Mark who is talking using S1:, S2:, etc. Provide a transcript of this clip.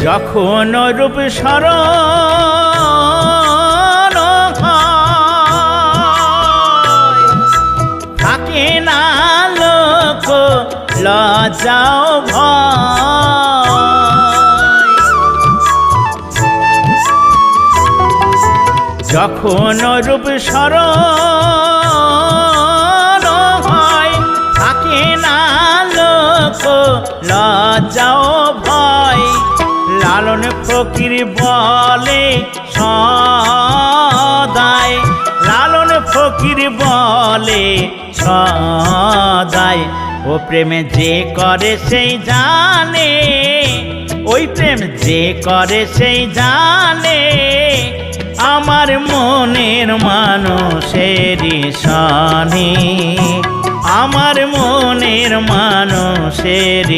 S1: যখন রূপ স্মরণ হয়, থাকে না লোক লজ্জাও ভয়। যখন রূপ স্মরণ হয়, থাকে না লোক লজ্জাও ভয়। লালন ফকির বলে সদাই, লালন ফকির বলে সদাই, ও প্রেমে যে করে সেই জানে, ওই প্রেম যে করে সেই জানে। আমার মনের মানুষেরই সনে, আমার মনের মানুষের